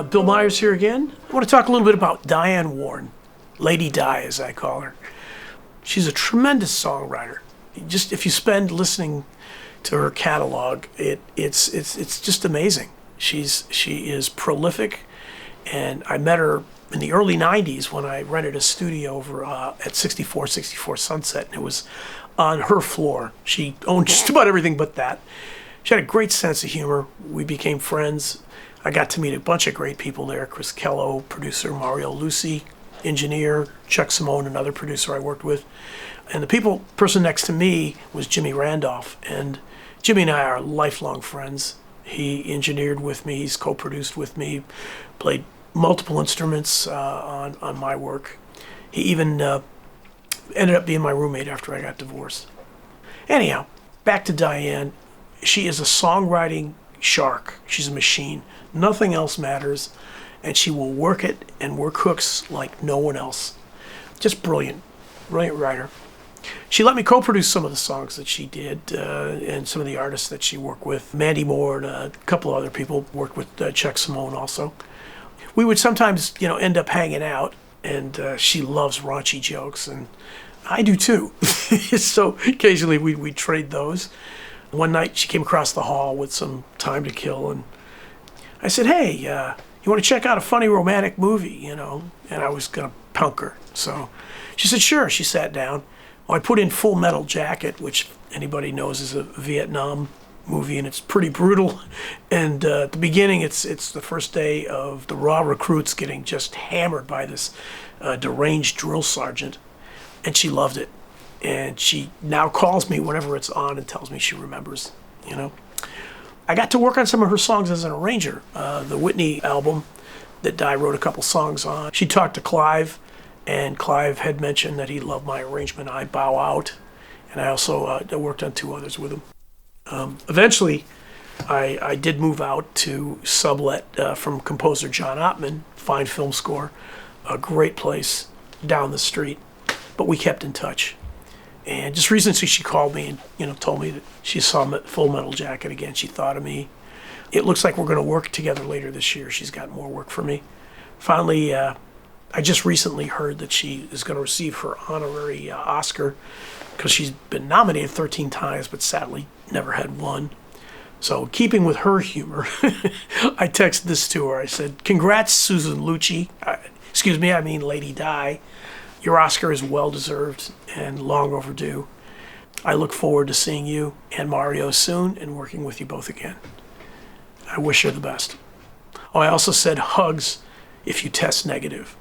Bill Meyers here again. I want to talk a little bit about Diane Warren, Lady Di as I call her. She's a tremendous songwriter. Just if you spend listening to her catalog, it's just amazing. She is prolific, and I met her in the early 90s when I rented a studio over at 6464 Sunset, and it was on her floor. She owned just about everything but that. She had a great sense of humor. We became friends. I got to meet a bunch of great people there. Chris Kello, producer, Mario Lucy, engineer, Chuck Simone, another producer I worked with. And the person next to me was Jimmy Randolph. And Jimmy and I are lifelong friends. He engineered with me, he's co-produced with me, played multiple instruments on my work. He even ended up being my roommate after I got divorced. Anyhow, back to Diane. She is a songwriting shark. She's a machine. Nothing else matters. And she will work it and work hooks like no one else. Just brilliant. Brilliant writer. She let me co-produce some of the songs that she did and some of the artists that she worked with. Mandy Moore and a couple of other people worked with Chuck Simone also. We would sometimes, end up hanging out, and she loves raunchy jokes, and I do too. So occasionally we'd trade those. One night she came across the hall with some time to kill, and I said, hey, you want to check out a funny romantic movie, And I was going to punk her. So she said, sure. She sat down. Well, I put in Full Metal Jacket, which anybody knows is a Vietnam movie, and it's pretty brutal. And at the beginning, it's the first day of the raw recruits getting just hammered by this deranged drill sergeant, and she loved it. And she now calls me whenever it's on and tells me she remembers, I got to work on some of her songs as an arranger. The Whitney album that Di wrote a couple songs on. She talked to Clive, and Clive had mentioned that he loved my arrangement, I Bow Out. And I also worked on two others with him. Eventually, I did move out to sublet from composer John Ottman, fine film score, a great place down the street. But we kept in touch. And just recently she called me and told me that she saw Full Metal Jacket again. She thought of me. It looks like we're going to work together later this year. She's got more work for me. Finally, I just recently heard that she is going to receive her honorary Oscar because she's been nominated 13 times, but sadly never had one. So keeping with her humor, I texted this to her. I said, congrats, Susan Lucci. Lady Di. Your Oscar is well-deserved and long overdue. I look forward to seeing you and Mario soon and working with you both again. I wish her the best. Oh, I also said hugs if you test negative.